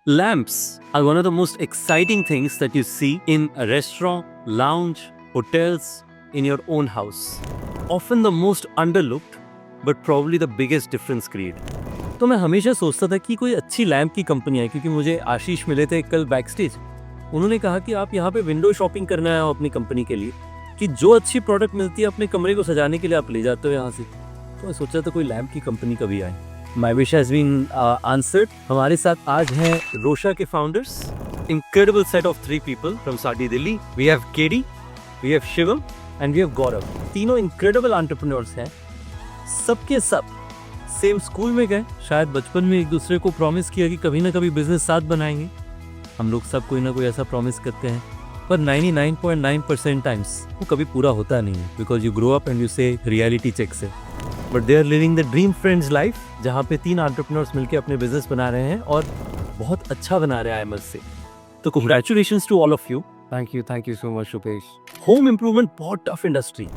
Lamps are one of the most exciting things that you see in a restaurant, lounge, hotels, in your own house. Often the most underlooked, but probably the biggest difference create. तो मैं हमेशा सोचता था कि कोई अच्छी lamp की company है, क्योंकि मुझे आशीष मिले थे कल बैक स्टेज. उन्होंने कहा कि आप यहाँ पे विंडो शॉपिंग करना है अपनी कंपनी के लिए, कि जो अच्छी प्रोडक्ट मिलती है अपने कमरे को सजाने के लिए आप ले जाते हो यहाँ से. तो मैं सोचा था कोई लैम्प की कंपनी कभी आए. My wish has been answered. हमारे साथ आज हैं रोशा के founders. Incredible set of 3 people from Saadi, Delhi. We have Katie, we have Shivam, and we have Gaurav. तीनों incredible entrepreneurs हैं. सबके सब सेम स्कूल में गए. शायद बचपन में एक दूसरे को प्रॉमिस किया कि कभी ना कभी बिजनेस साथ बनाएंगे. हम लोग सब कोई ना कोई ऐसा प्रॉमिस करते हैं, पर 99.9% टाइम्स वो कभी पूरा होता नहीं है. Because you grow up and you see reality check से. But they are living the dream friends life, जहाँ पे 3 एंटरप्रेन्योर्स मिलकर अपने बिजनेस बना रहे हैं और बहुत अच्छा बना रहे हैं IMS से. तो congratulations to all of you. Thank you so much Rupesh. Home improvement बहुत टफ इंडस्ट्री.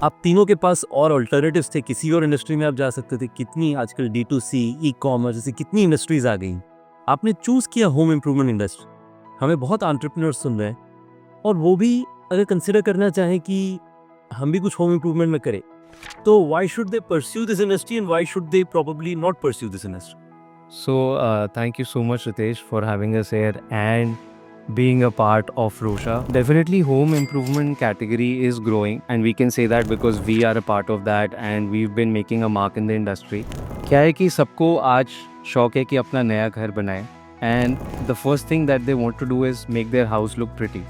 आप तीनों के पास और अल्टरनेटिव्स थे, किसी और इंडस्ट्री में आप जा सकते थे. कितनी आजकल D2C, ई-कॉमर्स जैसी कितनी इंडस्ट्रीज आ गई. आपने चूज किया होम इम्प्रूवमेंट इंडस्ट्री. हमें बहुत एंटरप्रेन्योर्स सुन रहे हैं, और वो भी अगर कंसिडर करना चाहें कि हम भी कुछ होम इम्प्रूवमेंट में करें, तो why should they pursue this industry and why should they probably not pursue this industry? So thank you so much Ritesh for having us here and being a part of Rosha. Definitely home improvement category is growing and we can say that because we are a part of that and we've been making a mark in the industry. क्या है कि सबको आज शौक है कि अपना नया घर बनाए, and the first thing that they want to do is make their house look pretty.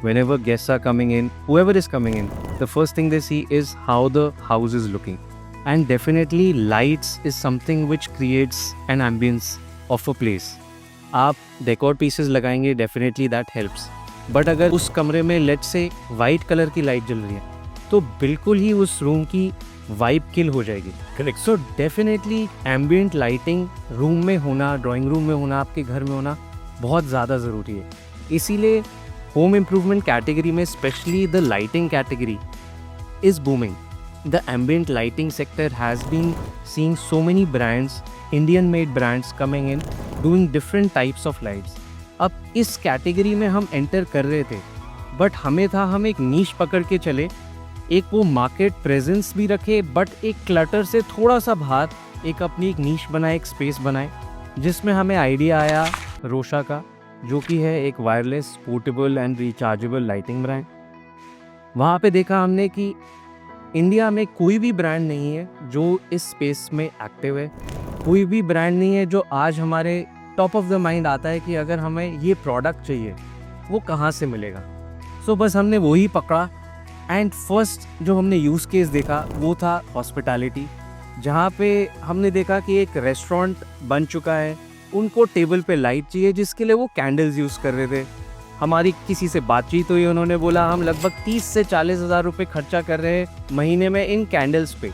Whenever guests are coming in, whoever is coming in, the first thing they see is how the house is looking. And definitely lights is something which creates an ambience of a place. आप decor pieces लगाएंगे, definitely that helps. But अगर उस कमरे में let's say white colour की light जल रही है, तो बिल्कुल ही उस रूम की वाइब किल हो जाएगी. Correct. So definitely ambient lighting room में होना, ड्राइंग रूम में होना, आपके घर में होना बहुत ज़्यादा ज़रूरी है. इसीलिए home improvement category में especially the lighting category is booming. The ambient lighting sector has been seeing so many brands, Indian made brands coming in doing different types of lights. अब इस category में हम enter कर रहे थे, but हमें था हम एक niche पकड़ के चले, एक वो market presence भी रखे, but एक clutter से थोड़ा सा बाहर एक अपनी एक niche बनाए, एक space बनाए, जिसमें हमें idea आया रोशा का, जो कि है एक wireless portable and rechargeable lighting brand. वहाँ पे देखा हमने कि इंडिया में कोई भी ब्रांड नहीं है जो इस स्पेस में एक्टिव है. कोई भी ब्रांड नहीं है जो आज हमारे टॉप ऑफ द माइंड आता है कि अगर हमें ये प्रोडक्ट चाहिए वो कहाँ से मिलेगा. सो बस हमने वही पकड़ा एंड फर्स्ट जो हमने यूज़ केस देखा वो था हॉस्पिटैलिटी, जहाँ पे हमने देखा कि एक रेस्टोरेंट बन चुका है, उनको टेबल पे लाइट चाहिए जिसके लिए वो कैंडल्स यूज़ कर रहे थे. हमारी किसी से बातचीत हुई, उन्होंने बोला हम लगभग 30 से 40 हज़ार रुपये खर्चा कर रहे हैं महीने में इन कैंडल्स पे.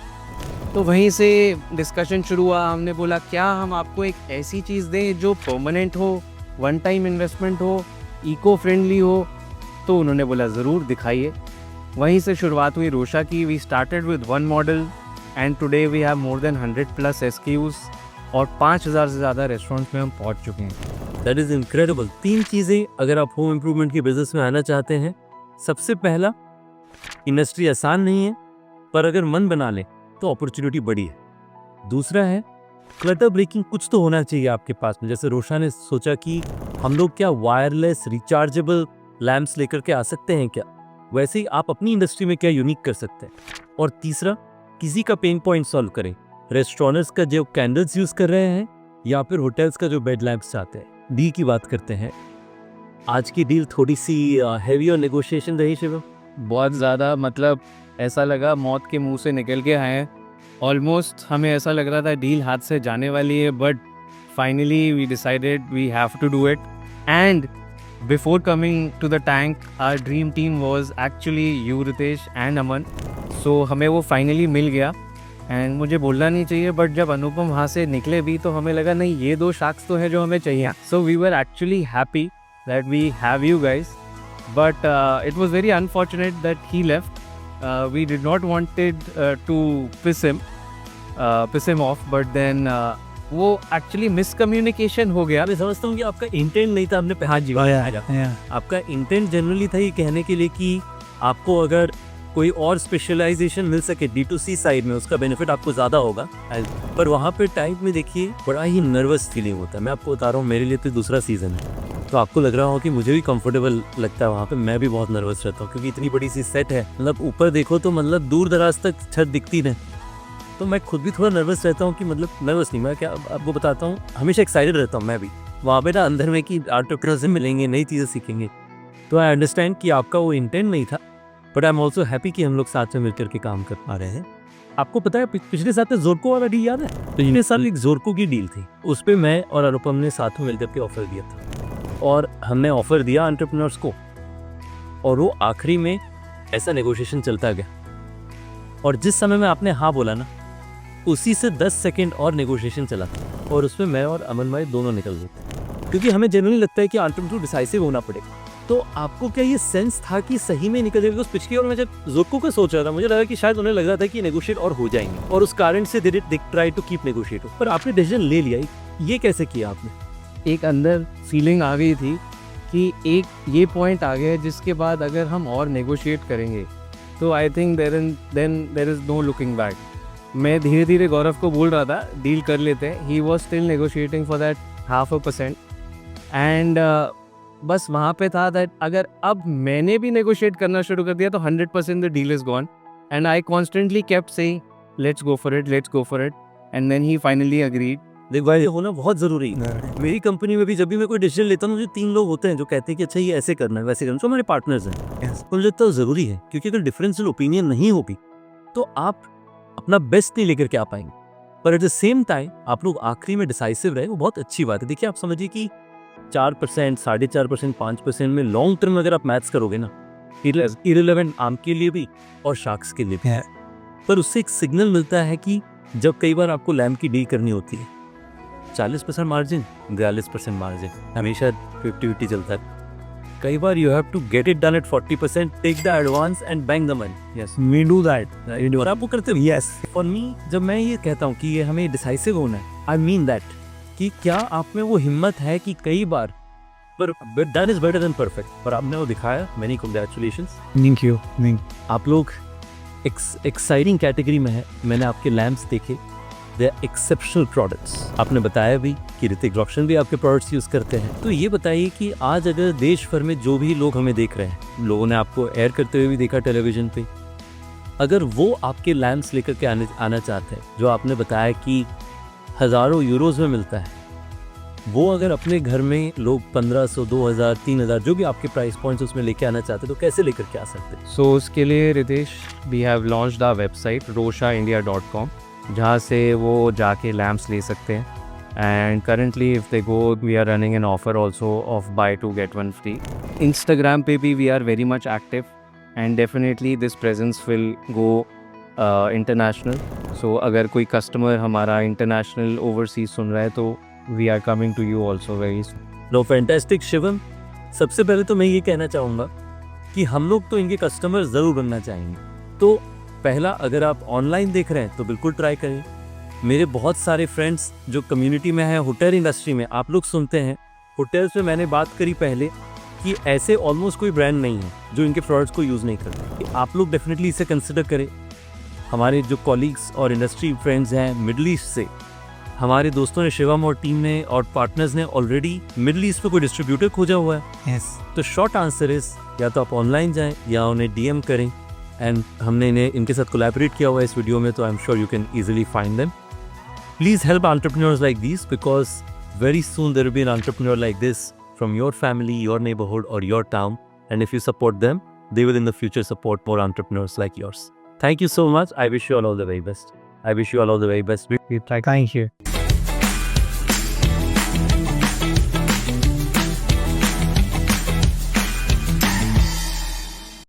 तो वहीं से डिस्कशन शुरू हुआ. हमने बोला क्या हम आपको एक ऐसी चीज़ दें जो परमानेंट हो, वन टाइम इन्वेस्टमेंट हो, इको फ्रेंडली हो. तो उन्होंने बोला ज़रूर दिखाइए. वहीं से शुरुआत हुई रोशा की. We started with 1 model and today we have more than 100+ SKUs और 5000 से ज़्यादा रेस्टोरेंट्स में हम पहुंच चुके हैं. That is incredible. 3 चीज़ें अगर आप होम इम्प्रूवमेंट के बिजनेस में आना चाहते हैं. सबसे पहला, इंडस्ट्री आसान नहीं है, पर अगर मन बना लें तो अपॉर्चुनिटी बड़ी है. दूसरा है क्लटर ब्रेकिंग. कुछ तो होना चाहिए आपके पास में. जैसे रोशा ने सोचा कि हम लोग क्या वायरलेस रिचार्जेबल लैम्प्स लेकर के आ सकते हैं क्या, वैसे ही आप अपनी इंडस्ट्री में क्या यूनिक कर सकते हैं. और तीसरा, किसी का पेन पॉइंट सॉल्व करें. रेस्टोरेंट्स का जो कैंडल्स यूज कर रहे हैं या फिर होटल्स का जो बेड लैम्प्स चाहते हैं. डील की बात करते हैं. आज की डील थोड़ी सी हेवी और नेगोशिएशन रही शिवम. बहुत ज़्यादा, मतलब ऐसा लगा मौत के मुंह से निकल के आए हैं. ऑलमोस्ट हमें ऐसा लग रहा था डील हाथ से जाने वाली है, but finally we decided we have to do it. And before coming to the tank our dream team was actually you Ritesh and Aman. So हमें वो फाइनली मिल गया. एंड मुझे बोलना नहीं चाहिए, बट जब अनुपम वहाँ से निकले भी तो हमें लगा नहीं ये 2 शाख्स तो हैं जो हमें चाहिए. So we were actually happy that we have you guys, but it was very unfortunate that he left. We did not wanted to piss him off, but then वो एक्चुअली मिसकम्युनिकेशन हो गया। मैं समझता हूँ कि आपका इंटेंट नहीं था, आपने हाँ जी, आपका इंटेंट जनरली था ये कहने के लिए कि आपको अगर कोई और स्पेशलाइजेशन मिल सके D2C साइड में, उसका बेनिफिट आपको ज़्यादा होगा। पर वहाँ पे टाइप में देखिए बड़ा ही नर्वस फीलिंग होता है। मैं आपको बता रहा हूँ, मेरे लिए तो दूसरा सीज़न है, तो आपको लग रहा हो कि मुझे भी कंफर्टेबल लगता है वहाँ पे, मैं भी बहुत नर्वस रहता हूँ क्योंकि इतनी बड़ी सी सेट है, मतलब ऊपर देखो तो मतलब दूर दराज तक छत दिखती नहीं, तो मैं खुद भी थोड़ा नर्वस रहता हूँ कि मतलब नर्वस नहीं, मैं क्या आपको बताता हूँ, हमेशा एक्साइटेड रहता हूँ मैं भी वहाँ पे ना अंदर में कि एंटरप्रेन्योर से मिलेंगे, नई चीज़ें सीखेंगे। तो आई अंडरस्टैंड कि आपका वो इंटेंट नहीं था, but I am also happy कि हम लोग साथ में मिलकर के काम कर पा रहे हैं। आपको पता है पिछले साल जोरको वाला डील याद है? तो पिछले साल एक जोरको की डील थी, उस पर मैं और अनुपम ने साथ में मिलकर के ऑफर दिया था, और हमने ऑफर दिया एंटरप्रेन्योर्स को, और वो आखिरी में ऐसा नेगोशिएशन चलता गया, और जिस समय में आपने हाँ बोला ना, उसी से 10 सेकंड और नेगोशिएशन चला था, और उसमें मैं और अमन भाई दोनों निकल गए थे, क्योंकि हमें जनरली लगता है कि एंटरप्रेन्योर डिसाइसिव होना पड़ेगा। तो आपको क्या ये सेंस था कि सही में निकल जाएगा? पिछली और मैं जब जोरको का सोच रहा था, मुझे लगा कि शायद उन्हें लग रहा था कि नेगोशिएट और हो जाएंगे, और उस कारण से they try to keep negotiate, पर आपने डिसीजन ले लिया। ये कैसे किया आपने? एक अंदर फीलिंग आ गई थी कि एक ये पॉइंट आ गया जिसके बाद अगर हम और नेगोशिएट करेंगे तो I think there is no looking back. मैं धीरे धीरे गौरव को बोल रहा था डील कर लेते हैं, he was still negotiating for that 0.5%, and बस वहाँ पे था दैट अगर अब मैंने भी नेगोशिएट करना शुरू कर दिया तो 100% the deal is gone, and I constantly kept saying let's go for it, and then he finally agreed. देख भाई, होना बहुत जरूरी है। मेरी कंपनी में भी जब भी मैं कोई डिसीजन लेता हूँ, मुझे 3 लोग होते हैं जो कहते हैं कि अच्छा ये ऐसे करना है, वैसे करना है, तो हमारे पार्टनर्स हैं। तो मुझे लगता है जरूरी है, क्योंकि अगर डिफरेंशियल ओपिनियन नहीं होगी तो आप अपना बेस्ट नहीं लेकर के आ पाएंगे। पर एट द सेम टाइम आप लोग आखिरी में डिसाइसिव रहे, वो बहुत अच्छी बात है। देखिए, आप समझिए कि 4%, 4.5%, 5% में लॉन्ग टर्म अगर आप मैथ्स करोगे ना, इररिलेवेंट आम के लिए भी और शार्क्स के लिए भी, पर उससे एक सिग्नल मिलता है कि जब कई बार आपको लैम्प की डील करनी होती है, 40% मार्जिन, 42% मार्जिन, हमेशा 50-50 चलता है। कई बार you have to get it done at 40%, take the advance and bank the money. Yes, we do that. और आप वो करते हो? यस। फॉर मी, जब मैं ये कहता हूँ कि ये हमें डिसाइसिव होना है, आई मीन दैट कि क्या आप में वो हिम्मत है कि कई बार, पर done is better than perfect, पर आपने वो दिखाया। Many congratulations. Thank you. आप लोग एक्साइटिंग कैटेगरी में है। मैंने आपके लैम्प्स देखे, दे आर एक्सेप्शनल प्रोडक्ट्स। आपने बताया भी कि ऋतिक रोशन भी आपके प्रोडक्ट्स यूज़ करते हैं। तो ये बताइए कि आज अगर देश भर में जो भी लोग हमें देख रहे हैं, लोगों ने आपको एयर करते हुए भी देखा टेलीविजन पे, अगर वो आपके लैम्प्स लेकर के आना चाहते हैं, जो आपने बताया कि हज़ारों यूरोज़ में मिलता है, वो अगर अपने घर में लोग 1500, 2000, 3000 जो भी आपके प्राइस पॉइंट्स उसमें लेके आना चाहते हैं, तो कैसे लेकर के आ सकते हैं? सो उसके लिए Ritesh, we have launched our website roshaindia.com, जहाँ से वो जाके लैम्प्स ले सकते हैं। And currently if they go, we are running an offer also of buy 2 get 1 free. Instagram पे भी we are very much active, and definitely this presence will go international. So अगर कोई कस्टमर हमारा international overseas सुन रहा है तो we are coming to you also very soon. No, fantastic Shivam. सबसे पहले तो मैं ये कहना चाहूँगा कि हम लोग तो इनके कस्टमर ज़रूर बनना चाहेंगे। तो पहला, अगर आप ऑनलाइन देख रहे हैं तो बिल्कुल ट्राई करें। मेरे बहुत सारे फ्रेंड्स जो कम्युनिटी में हैं, होटल इंडस्ट्री में, आप लोग सुनते हैं, होटल्स में मैंने बात करी पहले कि ऐसे ऑलमोस्ट कोई ब्रांड नहीं है जो इनके प्रोडक्ट्स को यूज़ नहीं करते। आप लोग डेफिनेटली इसे कंसिडर करें। हमारे जो कॉलीग्स और इंडस्ट्री फ्रेंड्स हैं मिडल ईस्ट से, हमारे दोस्तों ने, शिवम और टीम ने और पार्टनर्स ने ऑलरेडी मिडल ईस्ट में कोई डिस्ट्रीब्यूटर खोजा हुआ है। यस। तो शॉर्ट आंसर इज, या तो आप ऑनलाइन जाएं या उन्हें DM करें, एंड हमने इनके साथ कोलैबोरेट किया हुआ है इस वीडियो में, तो I am sure you can easily find them. Please help entrepreneurs like this, because very soon there will be an entrepreneur like this from your family, your neighbourhood और your town, and if you support them, they will in the future support more entrepreneurs like yours. Thank you so much. I wish you all the very best. I wish you all the very best. Thank you.